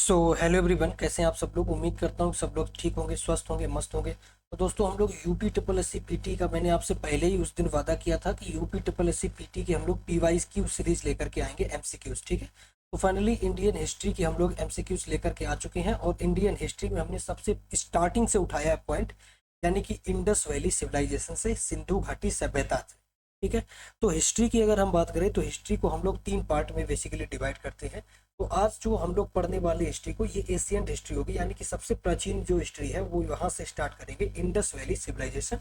Hello everyone, कैसे हैं आप सब लोग। उम्मीद करता हूँ कि सब लोग ठीक होंगे, स्वस्थ होंगे, मस्त होंगे। तो दोस्तों, हम लोग UP triple S C PT का मैंने आपसे पहले ही उस दिन वादा किया था कि UP triple S C PT की हम लोग पीवाईज की सीरीज लेकर के आएंगे, एमसीक्यूज। ठीक है। तो फाइनली इंडियन हिस्ट्री की हम लोग एमसीक्यूज लेकर के आ चुके हैं और इंडियन हिस्ट्री में हमने सबसे स्टार्टिंग से उठाया है पॉइंट, यानी कि इंडस वैली सिविलाइजेशन से, सिंधु घाटी सभ्यता से। ठीक है। तो हिस्ट्री की अगर हम बात करें तो हिस्ट्री को हम लोग तीन पार्ट में बेसिकली डिवाइड करते हैं। तो आज जो हम लोग पढ़ने वाले हिस्ट्री को, ये एशियंट हिस्ट्री होगी, यानी कि सबसे प्राचीन जो हिस्ट्री है वो यहाँ से स्टार्ट करेंगे, इंडस वैली सिविलाइजेशन,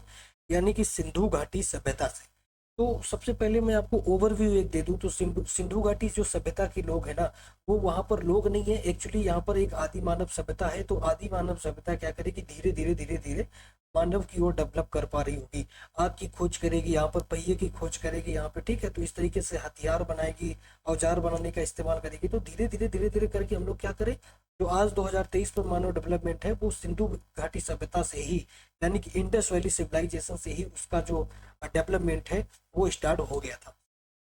यानी कि सिंधु घाटी सभ्यता से। तो सबसे पहले मैं आपको ओवरव्यू एक दे दूं तो सिंधु सिंधु घाटी जो सभ्यता के लोग हैं ना, वो वहाँ पर लोग नहीं है एक्चुअली, यहाँ पर एक आदि मानव सभ्यता है। तो आदि मानव सभ्यता क्या करेगी, धीरे धीरे धीरे धीरे मानव की ओर डेवलप कर पा रही होगी। आग की खोज करेगी, यहाँ पर पहिए की खोज करेगी यहाँ पे। ठीक है। तो इस तरीके से हथियार बनाएगी, औजार बनाने का इस्तेमाल करेगी। तो धीरे धीरे धीरे धीरे करके हम लोग क्या करें, जो आज 2023 में मानव डेवलपमेंट है वो सिंधु घाटी सभ्यता से ही, यानी कि इंडस वैली सिविलाइजेशन से ही उसका जो डेवलपमेंट है वो स्टार्ट हो गया था।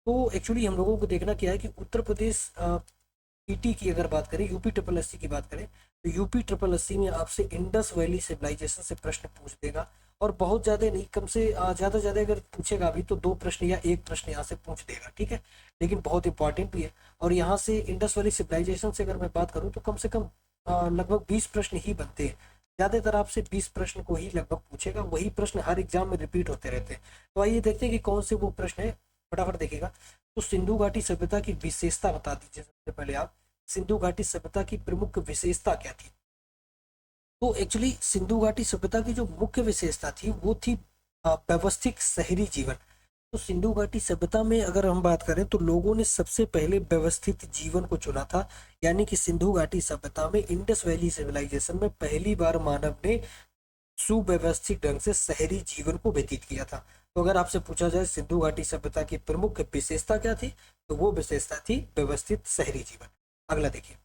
तो एक्चुअली हम लोगों को देखना क्या है कि उत्तर प्रदेश पीटी की अगर बात करें, यूपी ट्रिपल एससी की बात करें, तो यूपी ट्रिपल एससी में आपसे इंडस वैली सिविलाइजेशन से प्रश्न पूछ देगा। और बहुत ज़्यादा नहीं, कम से ज़्यादा ज़्यादा अगर पूछेगा अभी तो दो प्रश्न या एक प्रश्न यहाँ से पूछ देगा। ठीक है। लेकिन बहुत इंपॉर्टेंट भी है। और यहाँ से इंडस वैली सिविलाइजेशन से अगर मैं बात करूँ तो कम से कम लगभग 20 प्रश्न ही बनते हैं। ज़्यादातर आपसे 20 प्रश्न को ही लगभग पूछेगा, वही प्रश्न हर एग्जाम में रिपीट होते रहते हैं। तो आइए देखते हैं कि कौन से वो प्रश्न है, फटाफट देखिएगा। तो सिंधु घाटी सभ्यता की विशेषता बता दीजिए सबसे पहले आप। सिंधु घाटी सभ्यता की प्रमुख विशेषता क्या थी। तो एक्चुअली सिंधु घाटी सभ्यता की जो मुख्य विशेषता थी वो थी व्यवस्थित शहरी जीवन। तो सिंधु घाटी सभ्यता में अगर हम बात करें तो लोगों ने सबसे पहले व्यवस्थित जीवन को चुना था, यानी कि सिंधु घाटी सभ्यता में, इंडस वैली सिविलाइजेशन में पहली बार मानव ने सुव्यवस्थित ढंग से शहरी जीवन को व्यतीत किया था। तो अगर आपसे पूछा जाए सिंधु घाटी सभ्यता की प्रमुख विशेषता क्या थी, तो वो विशेषता थी व्यवस्थित शहरी जीवन। अगला देखिए,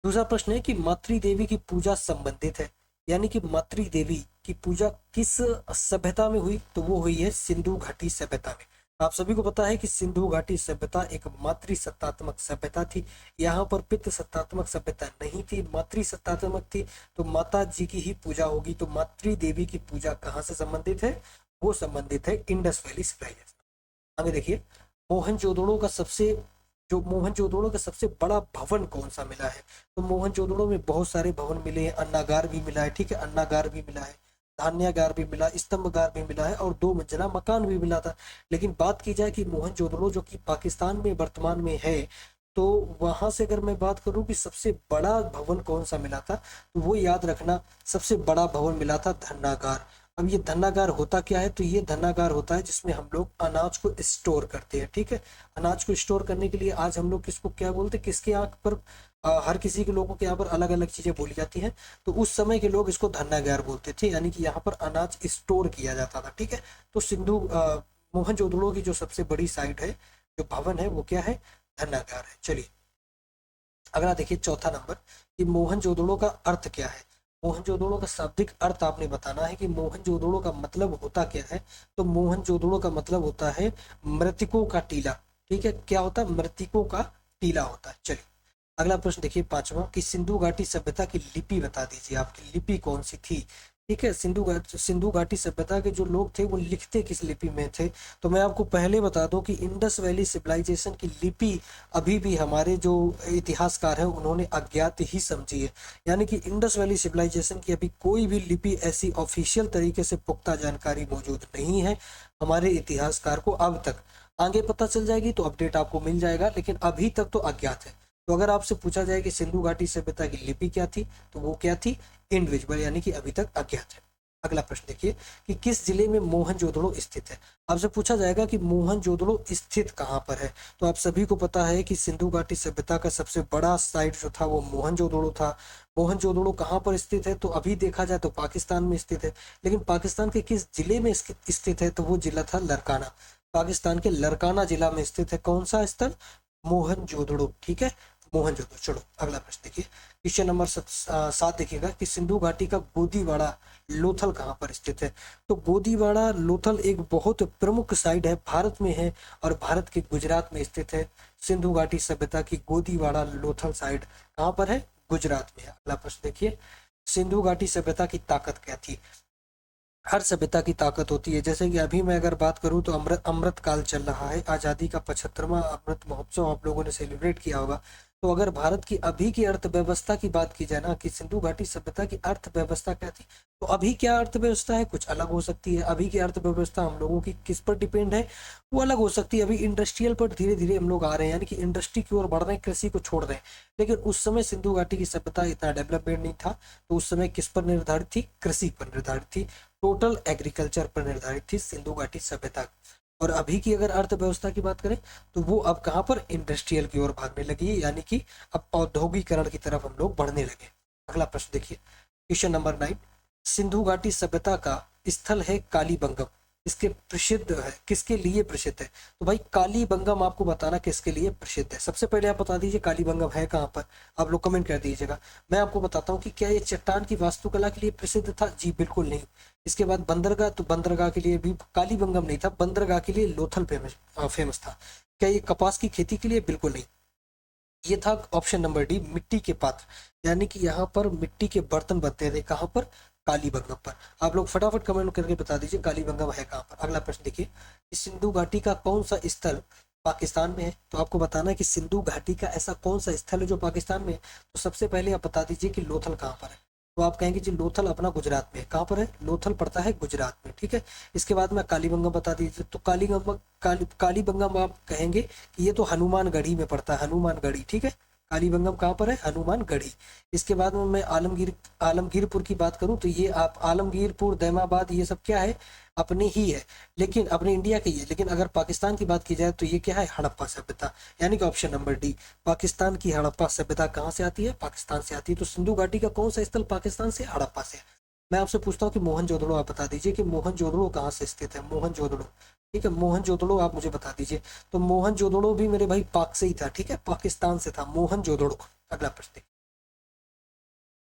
दूसरा प्रश्न है कि मातृ देवी की पूजा संबंधित है, यानी कि मातृ देवी की पूजा किस सभ्यता में हुई, तो वो हुई है सिंधु घाटी सभ्यता में। आप सभी को पता है कि सिंधु घाटी सभ्यता एक मातृ सत्तात्मक सभ्यता थी। यहाँ पर पितृ सत्तात्मक सभ्यता नहीं थी, मातृ सत्तात्मक थी। तो माता जी की ही पूजा होगी। तो मातृ देवी की पूजा कहाँ से संबंधित है, वो संबंधित है इंडस वैली सिविलाइजेशन। आगे देखिए, मोहनजोदड़ो का सबसे जो मोहनजोदड़ो का सबसे बड़ा भवन कौन सा मिला है। तो मोहनजोदड़ो में बहुत सारे भवन मिले हैं, अन्नागार भी मिला है। ठीक है, अन्नागार भी मिला है, धान्यागार भी मिला, स्तंभगार भी मिला है और दो मंजिला मकान भी मिला था। लेकिन बात की जाए कि मोहनजोदड़ो जो कि पाकिस्तान में वर्तमान में है, तो वहां से अगर मैं बात करूं कि सबसे बड़ा भवन कौन सा मिला था, तो वो याद रखना, सबसे बड़ा भवन मिला था धन्नागार। अब ये धन्नागार होता क्या है, तो ये धन्नागार होता है जिसमें हम लोग अनाज को स्टोर करते हैं। ठीक है। अनाज को स्टोर करने के लिए आज हम लोग किसको क्या बोलते हैं, किसके यहाँ पर हर किसी के लोगों के यहाँ पर अलग अलग चीजें बोली जाती हैं। तो उस समय के लोग इसको धन्नागार बोलते थे, यानी कि यहाँ पर अनाज स्टोर किया जाता था। ठीक है। तो मोहनजोदड़ो की जो सबसे बड़ी साइट है, जो भवन है, वो क्या है, धन्नागार है। चलिए अगला देखिए, चौथा नंबर, कि मोहनजोदड़ो का अर्थ क्या है। मोहनजोदड़ो का शाब्दिक अर्थ आपने बताना है कि मोहनजोदड़ो का मतलब होता क्या है। तो मोहनजोदड़ो का मतलब होता है मृतकों का टीला। ठीक है, क्या होता है, मृतकों का टीला होता है। चलिए अगला प्रश्न देखिए, पांचवा, कि सिंधु घाटी सभ्यता की लिपि बता दीजिए, आपकी लिपि कौन सी थी। ठीक है, सिंधु घाटी सभ्यता के जो लोग थे वो लिखते किस लिपि में थे। तो मैं आपको पहले बता दूं कि इंडस वैली सिविलाइजेशन की लिपि अभी भी हमारे जो इतिहासकार है उन्होंने अज्ञात ही समझी है। यानी कि इंडस वैली सिविलाइजेशन की अभी कोई भी लिपि ऐसी ऑफिशियल तरीके से पुख्ता जानकारी मौजूद नहीं है हमारे इतिहासकार को अब तक। आगे पता चल जाएगी तो अपडेट आपको मिल जाएगा, लेकिन अभी तक तो अज्ञात है। तो अगर आपसे पूछा जाए कि सिंधु घाटी सभ्यता की लिपि क्या थी, तो वो क्या थी, इनविजिबल, यानी कि अभी तक अज्ञात है। अगला प्रश्न देखिए, कि किस जिले में मोहनजोदड़ो स्थित है। आपसे पूछा जाएगा कि मोहनजोदड़ो स्थित कहाँ पर है। तो आप सभी को पता है कि सिंधु घाटी सभ्यता का सबसे बड़ा साइट जो था वो मोहनजोदड़ो था। मोहनजोदड़ो कहाँ पर स्थित है, तो अभी देखा जाए तो पाकिस्तान में स्थित है। लेकिन पाकिस्तान के किस जिले में स्थित है, तो वो जिला था लरकाना। पाकिस्तान के लरकाना जिला में स्थित है कौन सा स्थल, मोहनजोदड़ो। ठीक है, मोहनजोदड़ो। चलो अगला प्रश्न देखिए, क्वेश्चन नंबर 7 देखिएगा, कि सिंधु घाटी का गोदीवाड़ा लोथल कहाँ पर स्थित है। तो गोदीवाड़ा लोथल एक बहुत प्रमुख साइट है, भारत में है और भारत के गुजरात में स्थित है। सिंधु घाटी सभ्यता की गोदीवाड़ा लोथल साइट कहाँ पर है, गुजरात में है। अगला प्रश्न देखिए, सिंधु घाटी सभ्यता की ताकत क्या थी? हर सभ्यता की ताकत होती है, जैसे कि अभी मैं अगर बात करूं तो अमृत अमृत काल चल रहा है, आज़ादी का 75वां अमृत महोत्सव आप लोगों ने सेलिब्रेट किया होगा। तो अगर भारत की अभी की अर्थव्यवस्था की बात की जाए ना, कि सिंधु घाटी सभ्यता की अर्थव्यवस्था क्या थी, तो अभी क्या अर्थव्यवस्था है कुछ अलग हो सकती है। अभी की अर्थव्यवस्था हम लोगों की किस पर डिपेंड है, वो अलग हो सकती है। अभी इंडस्ट्रियल पर धीरे धीरे हम लोग आ रहे हैं, यानी कि इंडस्ट्री की ओर बढ़ रहे हैं, कृषि को छोड़ रहे हैं। लेकिन उस समय सिंधु घाटी की सभ्यता इतना डेवलपमेंट नहीं था, तो उस समय किस पर निर्धारित थी? कृषि पर निर्धारित थी, टोटल एग्रीकल्चर पर निर्धारित थी सिंधु घाटी सभ्यता। और अभी की अगर अर्थव्यवस्था की बात करें तो वो अब कहाँ पर? इंडस्ट्रियल की ओर भागने लगी है, यानी कि अब औद्योगिकरण की तरफ हम लोग बढ़ने लगे। अगला प्रश्न देखिए, क्वेश्चन नंबर 9, सिंधु घाटी सभ्यता का स्थल है कालीबंगम, इसके प्रसिद्ध है, किसके लिए प्रसिद्ध है? तो भाई कालीबंगम आपको बताना किसके लिए प्रसिद्ध है। सबसे पहले आप बता दीजिए कालीबंगम है कहाँ पर, आप लोग कमेंट कर दीजिएगा। मैं आपको बताता हूँ कि क्या ये चट्टान की वास्तुकला के लिए प्रसिद्ध था? जी बिल्कुल नहीं। इसके बाद बंदरगाह, तो बंदरगाह के लिए भी कालीबंगम नहीं था, बंदरगाह के लिए लोथल फेमस था। क्या ये कपास की खेती के लिए? बिल्कुल नहीं। ये था ऑप्शन नंबर डी, मिट्टी के पात्र, यानी कि यहाँ पर मिट्टी के बर्तन बनते थे। कहाँ पर? कालीबंगम पर। आप लोग फटाफट कमेंट करके बता दीजिए कालीबंगम है कहाँ पर। अगला प्रश्न देखिए, इस सिंधु घाटी का कौन सा स्थल पाकिस्तान में है? तो आपको बताना है कि सिंधु घाटी का ऐसा कौन सा स्थल है जो पाकिस्तान में है। तो सबसे पहले आप बता दीजिए कि लोथल कहाँ पर है। तो आप कहेंगे जी लोथल अपना गुजरात में है। कहाँ पर है? लोथल पड़ता है गुजरात में, ठीक है। इसके बाद में कालीबंगम बता दीजिए, तो कालीबंगम आप कहेंगे कि ये तो हनुमानगढ़ी में पड़ता है, हनुमानगढ़ी, ठीक है। कालीबंगम कहाँ पर है? हनुमानगढ़ी। इसके बाद में मैं आलमगीरपुर की बात करूं तो ये आप आलमगीरपुर, दैमाबाद, ये सब क्या है? अपने ही है, लेकिन अपने इंडिया के ही है। लेकिन अगर पाकिस्तान की बात की जाए तो ये क्या है? हड़प्पा सभ्यता, यानी कि ऑप्शन नंबर डी, पाकिस्तान की हड़प्पा सभ्यता कहाँ से आती है? पाकिस्तान से आती है। तो सिंधु घाटी का कौन सा स्थल पाकिस्तान से? हड़प्पा से। मैं आपसे पूछता हूँ कि मोहनजोदड़ो आप बता दीजिए कि मोहनजोदड़ो कहाँ से स्थित है? मोहनजोदड़ो, ठीक है, मोहनजोदड़ो आप मुझे बता दीजिए। तो मोहनजोदड़ो भी मेरे भाई पाक से ही था, ठीक है, पाकिस्तान से था मोहनजोदड़ो। अगला प्रश्न,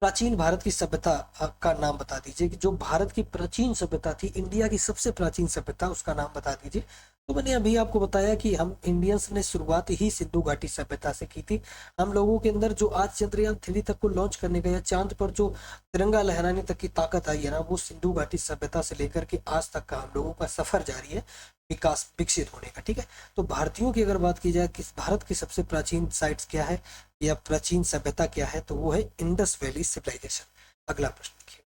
प्राचीन भारत की सभ्यता का नाम बता दीजिए, कि जो भारत की प्राचीन सभ्यता थी, इंडिया की सबसे प्राचीन सभ्यता, उसका नाम बता दीजिए। तो मैंने अभी आपको बताया कि हम इंडियंस ने शुरुआत ही सिंधु घाटी सभ्यता से की थी। हम लोगों के अंदर जो आज चंद्रयान 3 तक को लॉन्च करने का, या चांद पर जो तिरंगा लहराने तक की ताकत आई है ना, वो सिंधु घाटी सभ्यता से लेकर के आज तक का हम लोगों का सफर जारी है, विकास, विकसित होने का, ठीक है। तो भारतीयों की अगर बात की जाए कि भारत की सबसे प्राचीन साइट्स क्या है या प्राचीन सभ्यता क्या है, तो वो है इंडस वैली सिविलाइजेशन। अगला प्रश्न देखिए,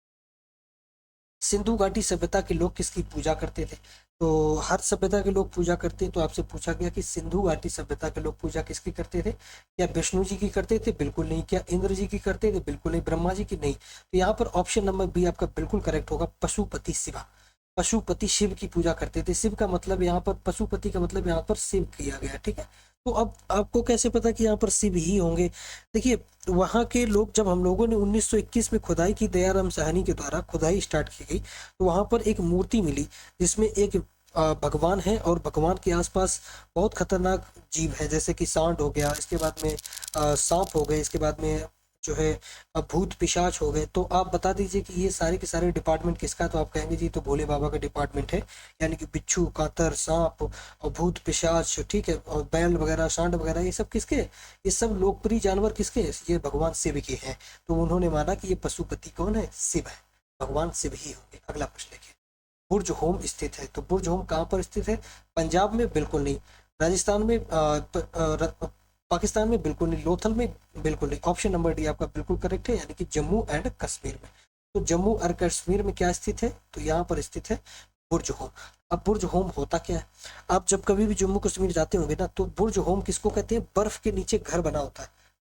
सिंधु घाटी सभ्यता के लोग किसकी पूजा करते थे? तो हर सभ्यता के लोग पूजा करते हैं। तो आपसे पूछा गया कि सिंधु घाटी सभ्यता के लोग पूजा किसकी करते थे? क्या विष्णु जी की करते थे? बिल्कुल नहीं। क्या इंद्र जी की करते थे? बिल्कुल नहीं। ब्रह्मा जी की? नहीं। तो यहाँ पर ऑप्शन नंबर बी आपका बिल्कुल करेक्ट होगा, पशुपति शिवा, पशुपति शिव की पूजा करते थे। शिव का मतलब यहाँ पर, पशुपति का मतलब यहाँ पर शिव किया गया, ठीक है। तो अब आपको कैसे पता कि यहाँ पर शिव ही होंगे? देखिए, वहाँ के लोग, जब हम लोगों ने 1921 में खुदाई की, दयाराम साहनी के द्वारा खुदाई स्टार्ट की गई, तो वहाँ पर एक मूर्ति मिली जिसमें एक भगवान है, और भगवान के आसपास बहुत खतरनाक जीव है, जैसे कि सांड हो गया, इसके बाद में सांप हो गए, इसके बाद में जो है भूत पिशाच हो गए। तो आप बता दीजिए कि ये सारे के सारे डिपार्टमेंट किसका? तो आप कहेंगे जी तो भोले बाबा का डिपार्टमेंट है, यानी कि बिच्छू, कातर, सांप और भूत पिशाच, ठीक है, और बैल वगैरह, सांड वगैरह, ये सब किसके? ये सब लोकप्रिय जानवर किसके? ये भगवान शिव के हैं। तो उन्होंने माना कि ये पशुपति कौन है? शिव है, भगवान शिव ही होंगे। अगला प्रश्न देखिए, बुर्ज होम स्थित है। तो बुर्ज होम कहाँ पर स्थित है? पंजाब में? बिल्कुल नहीं। राजस्थान में? पाकिस्तान में? बिल्कुल नहीं। लोथल में? बिल्कुल नहीं। ऑप्शन नंबर डी आपका बिल्कुल करेक्ट है, यानी कि जम्मू एंड कश्मीर में। तो जम्मू और कश्मीर में क्या स्थित है? तो यहाँ पर स्थित है बुर्ज होम। अब बुर्ज होम होता क्या है? आप जब कभी भी जम्मू कश्मीर जाते होंगे ना, तो बुर्ज होम किसको कहते हैं? बर्फ के नीचे घर बना होता है,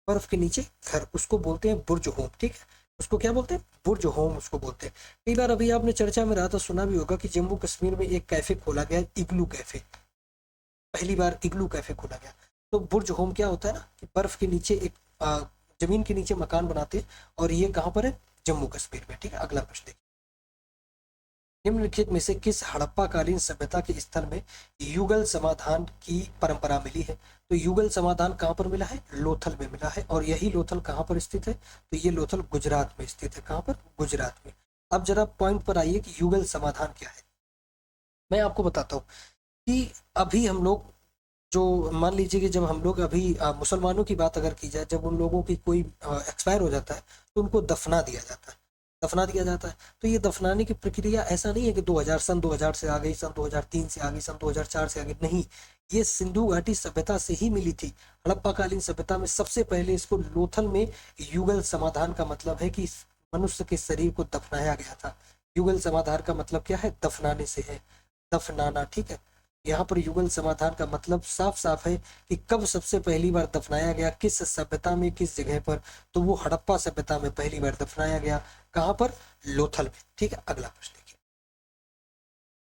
बर्फ के नीचे घर, उसको बोलते हैं बुर्ज होम, ठीक है। उसको क्या बोलते हैं? बुर्ज होम उसको बोलते हैं। कई बार अभी आपने चर्चा में रहा था, सुना भी होगा कि जम्मू कश्मीर में एक कैफे खोला गया, इग्लू कैफे, पहली बार इग्लू कैफे खोला गया। तो बुर्ज होम क्या होता है ना, कि बर्फ के नीचे एक जमीन के नीचे मकान बनाते हैं, और ये कहाँ पर है? जम्मू कश्मीर में, ठीक है। अगला प्रश्न देखिए, निम्नलिखित में से किस हड़प्पा कालीन सभ्यता के स्थल में युगल समाधान की परंपरा मिली है? तो युगल समाधान कहाँ पर मिला है? लोथल में मिला है। और यही लोथल कहाँ पर स्थित है? तो ये लोथल गुजरात में स्थित है। कहाँ पर? गुजरात में। अब जरा पॉइंट पर आइए कि युगल समाधान क्या है। मैं आपको बताता हूँ कि अभी हम लोग जो मान लीजिए कि जब हम लोग अभी मुसलमानों की बात अगर की जाए, जब उन लोगों की कोई एक्सपायर हो जाता है तो उनको दफना दिया जाता है, दफना दिया जाता है। तो ये दफनाने की प्रक्रिया ऐसा नहीं है कि 2000 सन 2000 से आ गई, सन 2003 से आ गई, सन 2004 से आ गई, नहीं। ये सिंधु घाटी सभ्यता से ही मिली थी। हड़प्पा कालीन सभ्यता में सबसे पहले इसको लोथल में युगल समाधान का मतलब है कि मनुष्य के शरीर को दफनाया गया था। युगल समाधान का मतलब क्या है? दफनाने से है, दफनाना, ठीक है। यहाँ पर युगल समाधान का मतलब साफ साफ है कि कब सबसे पहली बार दफनाया गया, किस सभ्यता में, किस जगह पर। तो वो हड़प्पा सभ्यता में पहली बार दफनाया गया। कहाँ पर? लोथल में, ठीक है। अगला प्रश्न देखिए,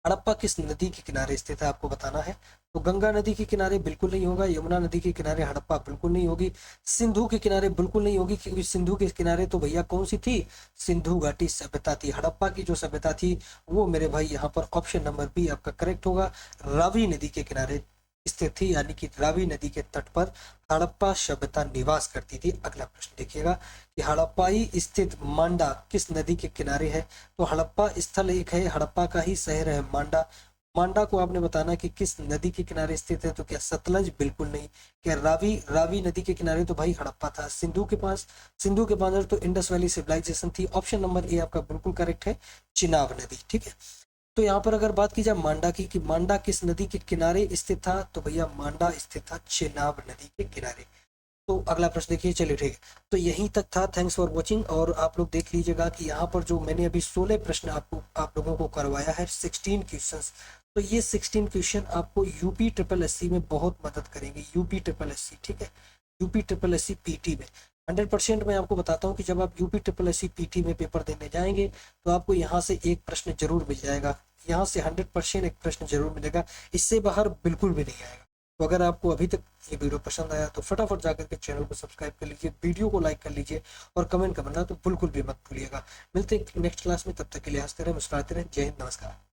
हड़प्पा किस नदी के किनारे स्थित है, आपको बताना है। तो गंगा नदी के किनारे बिल्कुल नहीं होगा, यमुना नदी के किनारे हड़प्पा बिल्कुल नहीं होगी, सिंधु के किनारे बिल्कुल नहीं होगी, क्योंकि सिंधु के किनारे तो भैया कौन सी थी? सिंधु घाटी सभ्यता थी। हड़प्पा की जो सभ्यता थी वो मेरे भाई यहाँ पर ऑप्शन नंबर बी आपका करेक्ट होगा, रावी नदी के किनारे स्थित थी, यानी कि रावी नदी के तट पर हड़प्पा सभ्यता निवास करती थी। अगला प्रश्न देखिएगा कि हड़प्पाई स्थित मांडा किस नदी के किनारे है। तो हड़प्पा स्थल एक है, हड़प्पा का ही शहर है मांडा। मांडा को आपने बताना कि किस नदी के किनारे स्थित है। तो क्या सतलज? बिल्कुल नहीं। क्या रावी? रावी नदी के किनारे तो भाई हड़प्पा था। सिंधु के पास, सिंधु के पास तो इंडस वैली सिविलाइजेशन थी। ऑप्शन नंबर ए आपका बिल्कुल करेक्ट है, चिनाब नदी, ठीक है। तो यहाँ पर अगर बात की जाए मांडा की, कि मांडा किस नदी के किनारे स्थित था, तो भैया मांडा स्थित था चिनाब नदी के किनारे। तो अगला प्रश्न देखिए, चलिए ठीक है। तो यहीं तक था, थैंक्स फॉर वॉचिंग। और आप लोग देख लीजिएगा कि यहाँ पर जो मैंने अभी 16 प्रश्न आपको, आप लोगों को करवाया है, 16 क्वेश्चंस। तो ये 16 क्वेश्चन आपको यूपी ट्रिपल एससी में बहुत मदद करेंगे, यूपी ट्रिपल एससी, ठीक है। यूपी ट्रिपल एससी पीटी में 100% मैं आपको बताता हूँ कि जब आप यूपी ट्रिपल एससी पीटी में पेपर देने जाएंगे तो आपको यहाँ से एक प्रश्न जरूर मिल जाएगा, यहाँ से 100% एक प्रश्न जरूर मिलेगा, इससे बाहर बिल्कुल भी नहीं आएगा। तो अगर आपको अभी तक ये वीडियो पसंद आया तो फटाफट जाकर के चैनल को सब्सक्राइब कर लीजिए, वीडियो को लाइक कर लीजिए और कमेंट करना तो बिल्कुल भी मत भूलिएगा। मिलते हैं नेक्स्ट क्लास में, तब तक के लिए हंसते रहे, मुस्कुराते रहे। जय हिंद, नमस्कार।